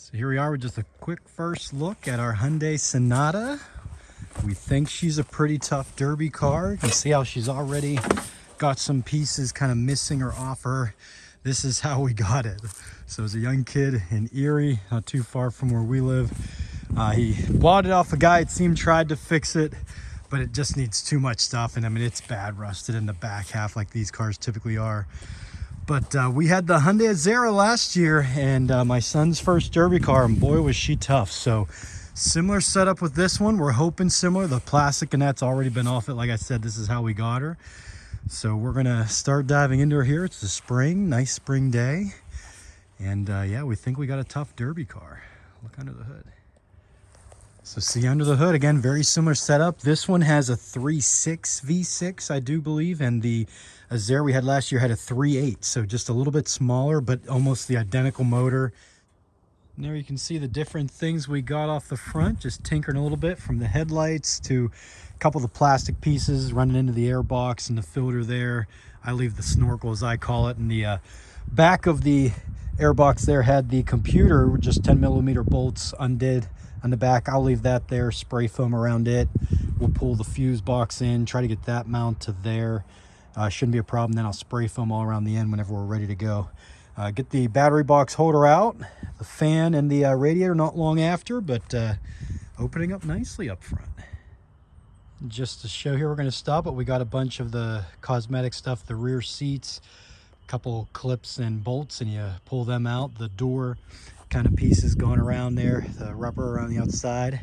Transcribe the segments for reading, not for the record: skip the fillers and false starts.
So here we are with just a quick first look at our Hyundai Sonata. We think she's a pretty tough derby car. You can see how she's already got some pieces kind of missing or off her. This is how we got it. So as a young kid in Erie, not too far from where we live, he bought it off a guy, it seemed, tried to fix it, but it just needs too much stuff. And I mean, it's bad rusted in the back half like these cars typically are. But we had the Hyundai Azera last year, and my son's first derby car, and boy was she tough. So similar setup with this one. We're hoping similar. The plastic and that's already been off it. Like I said, this is how we got her. So we're gonna start diving into her here. It's the spring, nice spring day. And yeah, we think we got a tough derby car. Look under the hood. So see under the hood, again, very similar setup. This one has a 3.6 V6, I do believe, and the Azera we had last year had a 3.8, so just a little bit smaller, but almost the identical motor. And there you can see the different things we got off the front, just tinkering a little bit from the headlights to a couple of the plastic pieces running into the air box and the filter there. I leave the snorkel, as I call it, and the back of the air box there had the computer with just 10mm bolts undid on the back. I'll leave that there, spray foam around it. We'll pull the fuse box in, try to get that mount to there. Shouldn't be a problem. Then I'll spray foam all around the end whenever we're ready to go. Get the battery box holder out, the fan and the radiator not long after, but opening up nicely up front. Just to show here, we're going to stop it. We got a bunch of the cosmetic stuff, the rear seats, a couple clips and bolts, and you pull them out. The door kind of pieces going around there, the rubber around the outside.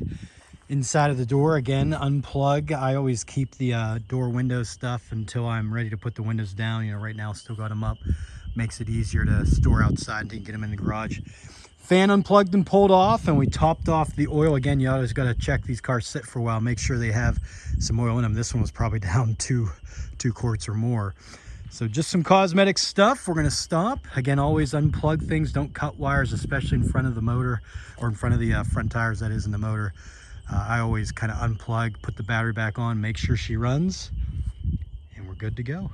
Inside of the door, again, unplug. I always keep the door window stuff until I'm ready to put the windows down. You know, right now still got them up. Makes it easier to store outside and get them in the garage. Fan unplugged and pulled off, and we topped off the oil. Again, you always got to check these cars sit for a while, make sure they have some oil in them. This one was probably down two quarts or more. So just some cosmetic stuff. We're going to stop. Again, always unplug things. Don't cut wires, especially in front of the motor, or in front of the front tires, that is, in the motor. I always kind of unplug, put the battery back on, make sure she runs, and we're good to go.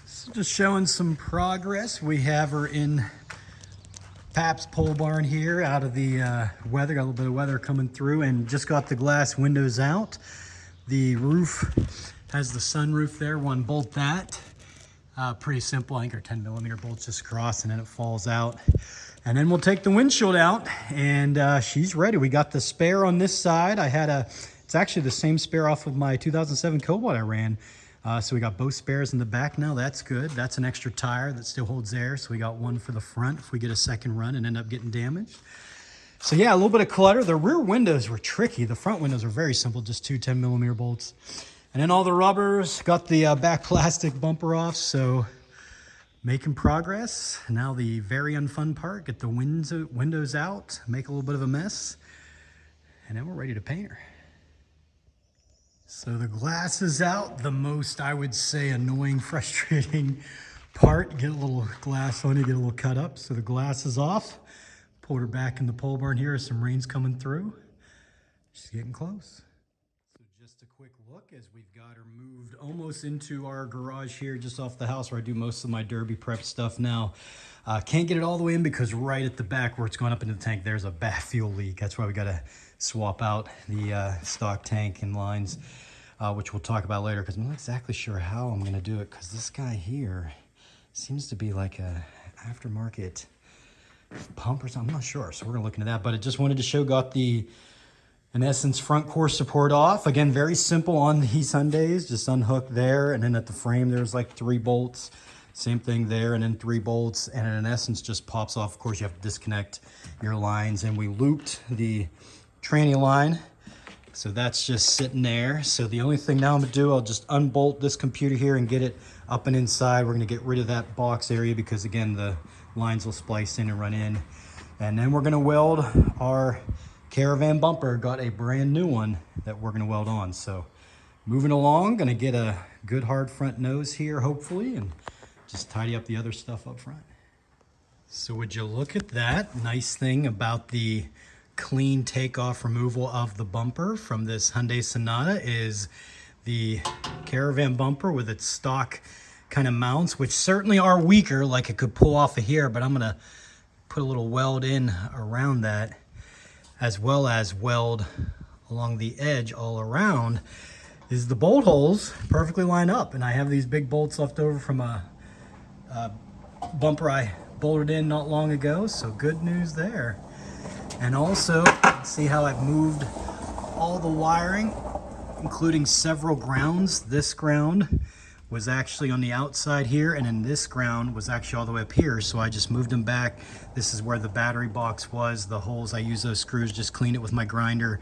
So just showing some progress. We have her in Pap's pole barn here, out of the weather. Got a little bit of weather coming through, and just got the glass windows out. The roof has the sunroof there. One bolt that. Pretty simple. I think our 10mm bolts just cross and then it falls out. And then we'll take the windshield out, and she's ready. We got the spare on this side. It's actually the same spare off of my 2007 Cobalt I ran. So we got both spares in the back now. That's good. That's an extra tire that still holds air. So we got one for the front if we get a second run and end up getting damaged. So yeah, a little bit of clutter. The rear windows were tricky. The front windows were very simple, just two 10mm bolts. And then all the rubbers, got the back plastic bumper off. So making progress. Now the very unfun part, get the windows out, make a little bit of a mess, and then we're ready to paint her. So the glass is out, the most, I would say, annoying, frustrating part. Get a little glass on you, get a little cut up. So the glass is off. Pulled her back in the pole barn here, some rain's coming through. She's getting close. So just a quick look as we've got her moved almost into our garage here, just off the house where I do most of my derby prep stuff now. Can't get it all the way in because right at the back where it's going up into the tank, there's a bad fuel leak. That's why we got to swap out the stock tank and lines, which we'll talk about later, because I'm not exactly sure how I'm going to do it, because this guy here seems to be like a aftermarket pump or something. I'm not sure, so we're going to look into that. But I just wanted to show, got the, in essence, front core support off. Again, very simple on these Hyundais, just unhook there, and then at the frame there's like 3 bolts. Same thing there, and then 3 bolts, and in essence just pops off. Of course, you have to disconnect your lines, and we looped the tranny line, so that's just sitting there. So the only thing now I'm gonna do, I'll just unbolt this computer here and get it up and inside. We're gonna get rid of that box area because, again, the lines will splice in and run in. And then we're gonna weld our caravan bumper. Got a brand new one that we're gonna weld on. So moving along, gonna get a good hard front nose here, hopefully, and just tidy up the other stuff up front. So would you look at that? Nice thing about the clean takeoff removal of the bumper from this Hyundai Sonata is the caravan bumper with its stock kind of mounts, which certainly are weaker, like it could pull off of here, but I'm gonna put a little weld in around that, as well as weld along the edge all around, is the bolt holes perfectly line up. And I have these big bolts left over from a bumper I bolted in not long ago, so good news there. And also, see how I've moved all the wiring, including several grounds. This ground was actually on the outside here, and then this ground was actually all the way up here, so I just moved them back. This is where the battery box was. The holes, I use those screws, just cleaned it with my grinder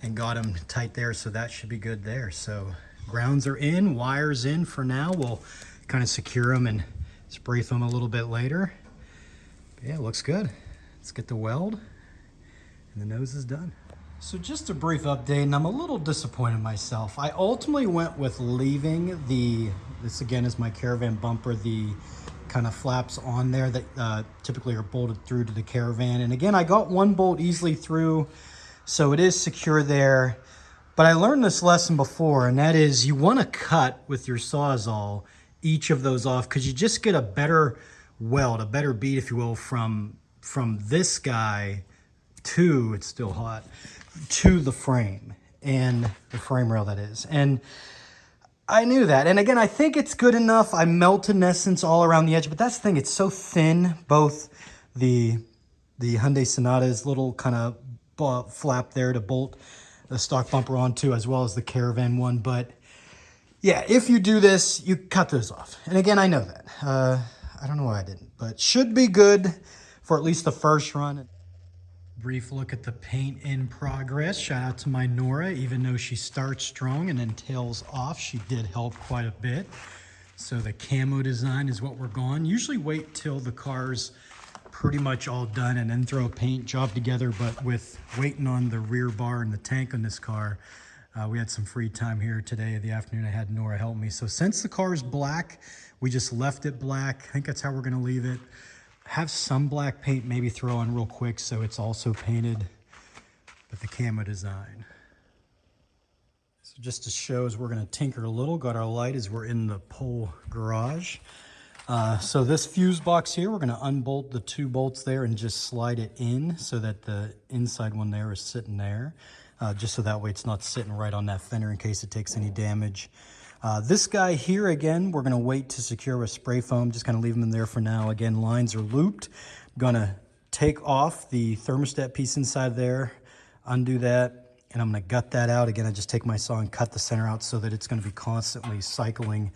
and got them tight there, so that should be good there. So grounds are in, wires in for now. We'll kind of secure them and spray foam a little bit later. But yeah, it looks good. Let's get the weld, and the nose is done. So just a brief update, and I'm a little disappointed in myself. I ultimately went with leaving this again is my Caravan bumper, the kind of flaps on there that typically are bolted through to the Caravan. And again, I got one bolt easily through, so it is secure there. But I learned this lesson before, and that is you want to cut with your Sawzall each of those off, because you just get a better weld, a better bead, if you will, from this guy to, it's still hot, to the frame, and the frame rail, that is. And I knew that. And again, I think it's good enough. I melted in essence all around the edge, but that's the thing, it's so thin, both the Hyundai Sonata's little kind of flap there to bolt the stock bumper onto, as well as the Caravan one. But yeah, if you do this, you cut those off. And again, I know that. I don't know why I didn't, but should be good for at least the first run. Brief look at the paint in progress. Shout out to my Nora. Even though she starts strong and then tails off, she did help quite a bit. So the camo design is what we're going. Usually wait till the car's pretty much all done and then throw a paint job together. But with waiting on the rear bar and the tank on this car, we had some free time here today in the afternoon. I had Nora help me. So since the car is black, we just left it black. I think that's how we're going to leave it. Have some black paint maybe throw on real quick so it's also painted, but the camo design. So just to show as we're going to tinker a little, got our light as we're in the pole garage. So this fuse box here, we're going to unbolt the two bolts there and just slide it in so that the inside one there is sitting there, just so that way it's not sitting right on that fender in case it takes any damage. This guy here, again, we're going to wait to secure with spray foam. Just kind of leave them in there for now. Again, lines are looped. I'm going to take off the thermostat piece inside there, undo that, and I'm going to gut that out. Again, I just take my saw and cut the center out so that it's going to be constantly cycling.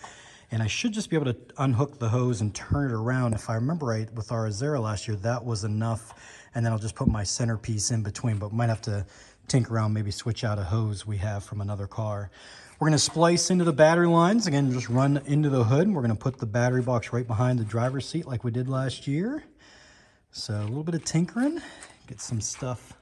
And I should just be able to unhook the hose and turn it around. If I remember right, with our Azera last year, that was enough. And then I'll just put my centerpiece in between, but might have to tinker around, maybe switch out a hose we have from another car. We're going to splice into the battery lines. Again, just run into the hood. And we're going to put the battery box right behind the driver's seat like we did last year. So a little bit of tinkering. Get some stuff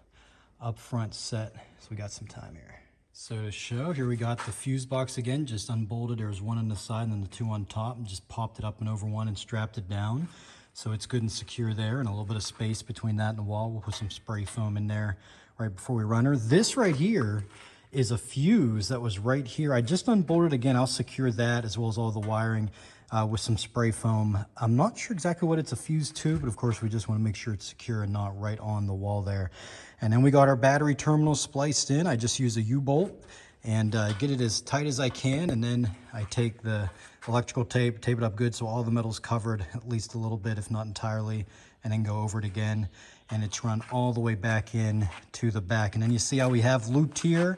up front set. So we got some time here. So to show, here we got the fuse box again. Just unbolted. There was one on the side and then the two on top. And just popped it up and over one and strapped it down. So it's good and secure there. And a little bit of space between that and the wall. We'll put some spray foam in there right before we run her. This right here is a fuse that was right here. I just unbolted again. I'll secure that as well as all the wiring with some spray foam. I'm not sure exactly what it's a fuse to, but of course we just want to make sure it's secure and not right on the wall there. And then we got our battery terminal spliced in. I just use a U-bolt and get it as tight as I can. And then I take the electrical tape, tape it up good so all the metal's covered at least a little bit, if not entirely, and then go over it again. And it's run all the way back in to the back. And then you see how we have looped here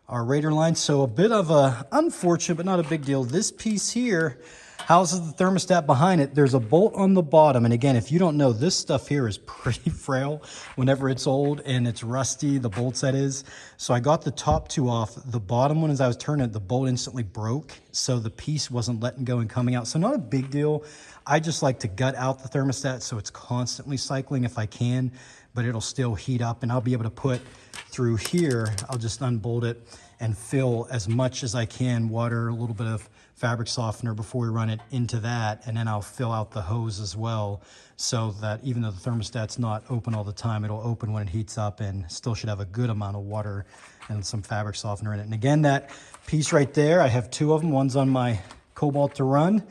our Raider line. So a bit of a unfortunate, but not a big deal. This piece here houses the thermostat behind it. There's a bolt on the bottom. And again, if you don't know, this stuff here is pretty frail whenever it's old and it's rusty, the bolts that is. So I got the top two off. The bottom one, as I was turning it, the bolt instantly broke. So the piece wasn't letting go and coming out. So not a big deal. I just like to gut out the thermostat so it's constantly cycling if I can, but it'll still heat up and I'll be able to put through here. I'll just unbolt it and fill as much as I can, water, a little bit of fabric softener before we run it into that. And then I'll fill out the hose as well so that even though the thermostat's not open all the time, it'll open when it heats up and still should have a good amount of water and some fabric softener in it. And again, that piece right there, I have two of them. One's on my Cobalt to run.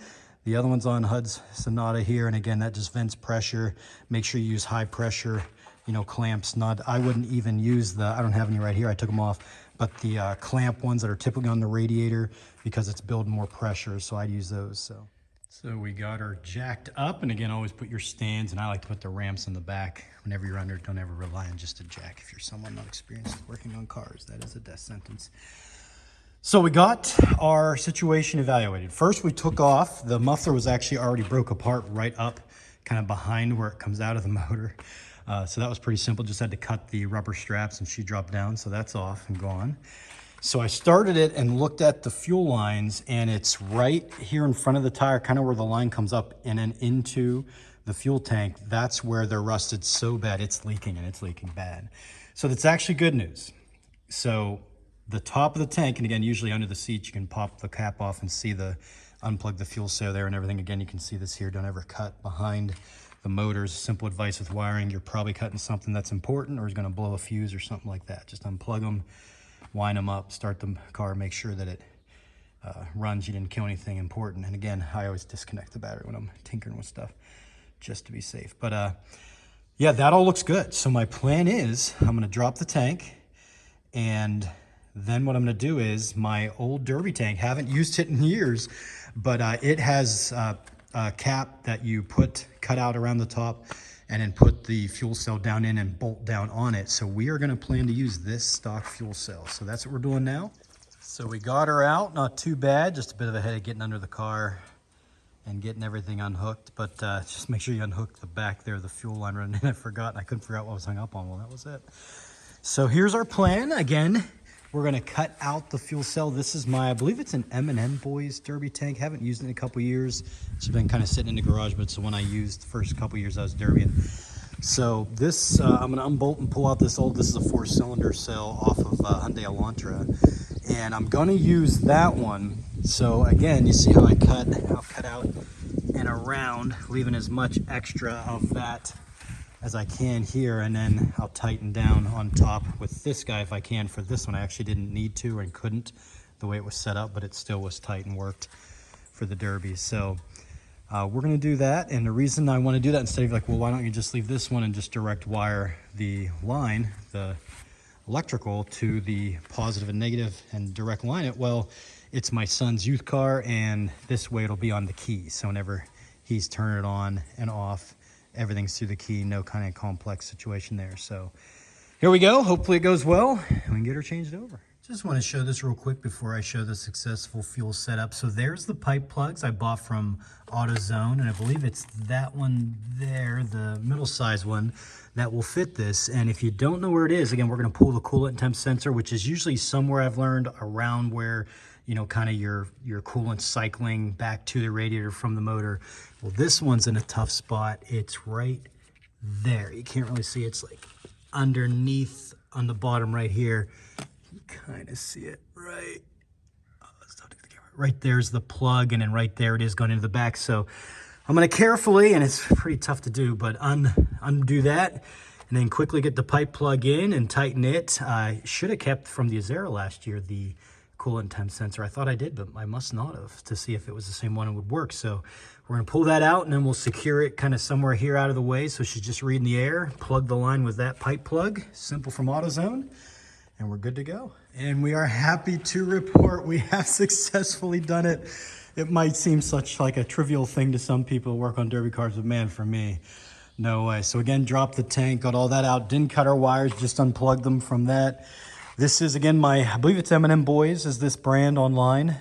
The other one's on HUD's Sonata here, and again, that just vents pressure. Make sure you use high pressure, you know, clamps. I wouldn't even use I don't have any right here, I took them off, but the clamp ones that are typically on the radiator because it's building more pressure, so I'd use those. So we got her jacked up, and again, always put your stands, and I like to put the ramps in the back. Whenever you're under, don't ever rely on just a jack. If you're someone not experienced working on cars, that is a death sentence. So we got our situation evaluated. First, we took off. The muffler was actually already broke apart right up kind of behind where it comes out of the motor. So that was pretty simple. Just had to cut the rubber straps and she dropped down. So that's off and gone. So I started it and looked at the fuel lines, and it's right here in front of the tire, kind of where the line comes up and then into the fuel tank. That's where they're rusted so bad. It's leaking, and it's leaking bad. So that's actually good news. So the top of the tank, and again, usually under the seat, you can pop the cap off and see unplug the fuel cell there and everything. Again, you can see this here. Don't ever cut behind the motors. Simple advice with wiring. You're probably cutting something that's important or is going to blow a fuse or something like that. Just unplug them, wind them up, start the car, make sure that it runs. You didn't kill anything important. And again, I always disconnect the battery when I'm tinkering with stuff just to be safe. But yeah, that all looks good. So my plan is I'm going to drop the tank, and then what I'm going to do is my old Derby tank, haven't used it in years, but it has a cap that you cut out around the top and then put the fuel cell down in and bolt down on it. So we are going to plan to use this stock fuel cell. So that's what we're doing now. So we got her out, not too bad, just a bit of a headache getting under the car and getting everything unhooked, but just make sure you unhook the back there, the fuel line running in. I forgot, and I couldn't figure out what was hung up on. Well, that was it. So here's our plan. Again, we're gonna cut out the fuel cell. This is I believe it's an M&M Boys Derby tank. Haven't used it in a couple years. It's been kind of sitting in the garage, but it's the one I used the first couple years I was derbying. So this, I'm gonna unbolt and pull out this is a 4-cylinder cell off of Hyundai Elantra. And I'm gonna use that one. So again, you see how I'll cut out and around, leaving as much extra of that as I can here, and then I'll tighten down on top with this guy if I can. For this one, I actually didn't need to and couldn't the way it was set up, but it still was tight and worked for the Derby. So we're gonna do that, and the reason I wanna do that, instead of like, well, why don't you just leave this one and just direct wire the line, the electrical to the positive and negative and direct line it? Well, it's my son's youth car, and this way it'll be on the key. So whenever he's turning it on and off, everything's through the key, no kind of complex situation there. So here we go. Hopefully it goes well and we can get her changed over. Just want to show this real quick before I show the successful fuel setup. So there's the pipe plugs I bought from AutoZone, and I believe it's that one there, the middle size one, that will fit this. And if you don't know where it is, again, we're going to pull the coolant temp sensor, which is usually somewhere, I've learned, around where, you know, kind of your coolant cycling back to the radiator from the motor. Well, this one's in a tough spot. It's right there. You can't really see. It's like underneath on the bottom right here. You kind of see it right. Oh, let's talk to the camera. Right there's the plug, and then right there it is going into the back. So I'm going to carefully, and it's pretty tough to do, but undo that, and then quickly get the pipe plug in and tighten it. I should have kept from the Azera last year the coolant temp sensor. I thought I did, but I must not have, to see if it was the same one and would work. So we're gonna pull that out, and then we'll secure it kind of somewhere here out of the way so she's just reading the air. Plug the line with that pipe plug, simple, from AutoZone, and we're good to go. And we are happy to report we have successfully done it. It might seem such like a trivial thing to some people who work on Derby cars, but man, for me, no way. So again, dropped the tank, got all that out, didn't cut our wires, just unplugged them from that. This is, again, I believe it's M&M Boys is this brand online.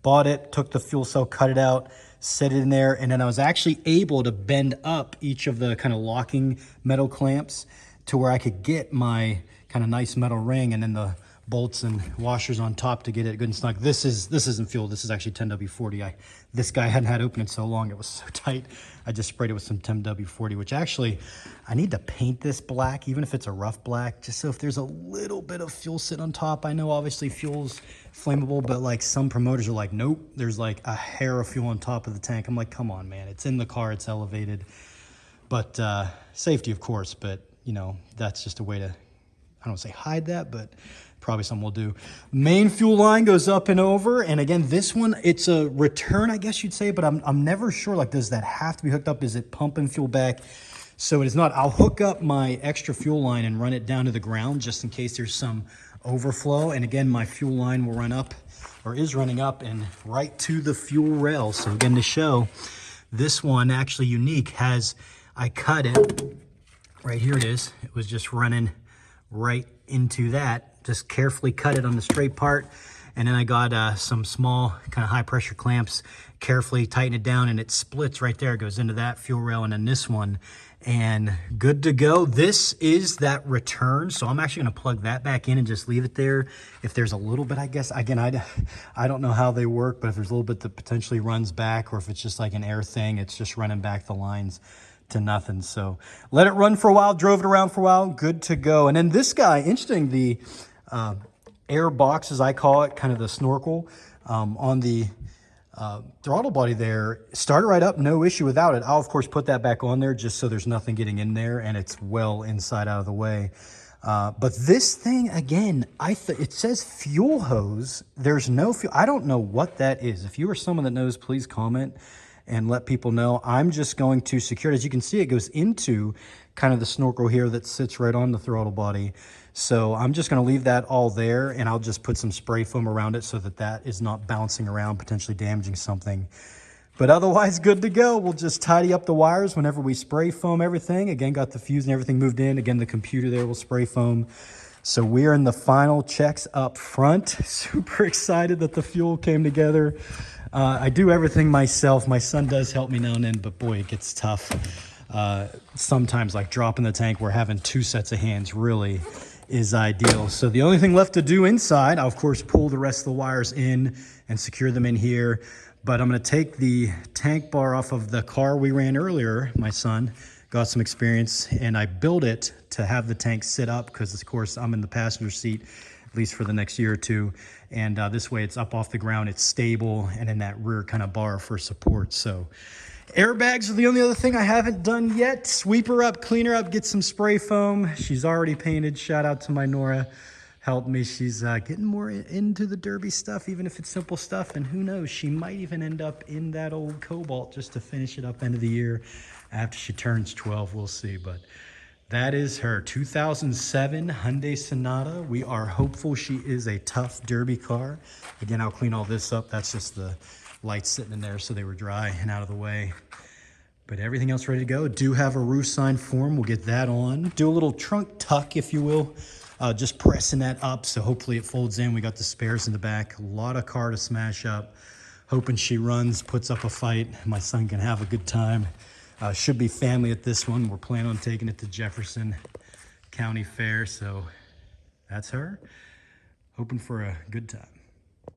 Bought it, took the fuel cell, cut it out, set it in there, and then I was actually able to bend up each of the kind of locking metal clamps to where I could get my kind of nice metal ring, and then the bolts and washers on top to get it good and snug. This isn't fuel. This is actually 10W40. This guy hadn't had open in so long. It was so tight. I just sprayed it with some 10W40, which actually I need to paint this black, even if it's a rough black, just so if there's a little bit of fuel sitting on top. I know obviously fuel's flammable, but like some promoters are like, nope, there's like a hair of fuel on top of the tank. I'm like, come on, man. It's in the car. It's elevated. But safety, of course. But, you know, that's just a way to, I don't say hide that, but probably something we'll do. Main fuel line goes up and over. And again, this one, it's a return, I guess you'd say, but I'm never sure, like, does that have to be hooked up? Is it pumping fuel back? So it is not. I'll hook up my extra fuel line and run it down to the ground just in case there's some overflow. And again, my fuel line will run up, or is running up, and right to the fuel rail. So again, to show, this one actually unique has, I cut it, right here it is. It was just running right into that. Just carefully cut it on the straight part. And then I got some small kind of high pressure clamps, carefully tighten it down, and it splits right there. It goes into that fuel rail and then this one, and good to go. This is that return. So I'm actually gonna plug that back in and just leave it there. If there's a little bit, I guess, again, I don't know how they work, but if there's a little bit that potentially runs back, or if it's just like an air thing, it's just running back the lines to nothing. So let it run for a while, drove it around for a while, good to go. And then this guy, interesting, the air box, as I call it, kind of the snorkel on the throttle body there, started right up, no issue without it. I'll of course put that back on there just so there's nothing getting in there and it's well inside out of the way. But this thing, again, it says fuel hose. There's no fuel. I don't know what that is. If you are someone that knows, please comment and let people know. I'm just going to secure it. As you can see, it goes into kind of the snorkel here that sits right on the throttle body. So I'm just going to leave that all there, and I'll just put some spray foam around it so that that is not bouncing around, potentially damaging something. But otherwise, good to go. We'll just tidy up the wires whenever we spray foam everything. Again, got the fuse and everything moved in. Again, the computer there will spray foam. So we're in the final checks up front. Super excited that the fuel came together. I do everything myself. My son does help me now and then, but boy, it gets tough. Sometimes, like dropping the tank, where having two sets of hands really is ideal. So the only thing left to do inside, I'll of course pull the rest of the wires in and secure them in here. But I'm going to take the tank bar off of the car we ran earlier. My son got some experience, and I built it to have the tank sit up because, of course, I'm in the passenger seat, at least for the next year or two. And this way it's up off the ground, it's stable, and in that rear kind of bar for support. So airbags are the only other thing I haven't done yet. Sweep her up, clean her up, get some spray foam. She's already painted. Shout out to my Nora. Helped me. She's getting more into the derby stuff, even if it's simple stuff. And who knows, she might even end up in that old Cobalt just to finish it up end of the year after she turns 12. We'll see. But that is her 2007 Hyundai Sonata. We are hopeful she is a tough derby car. Again, I'll clean all this up. That's just the lights sitting in there so they were dry and out of the way. But everything else ready to go. Do have a roof sign form. We'll get that on. Do a little trunk tuck, if you will. Just pressing that up, so hopefully it folds in. We got the spares in the back. A lot of car to smash up. Hoping she runs, puts up a fight. My son can have a good time. Should be family at this one. We're planning on taking it to Jefferson County Fair, so that's her. Hoping for a good time.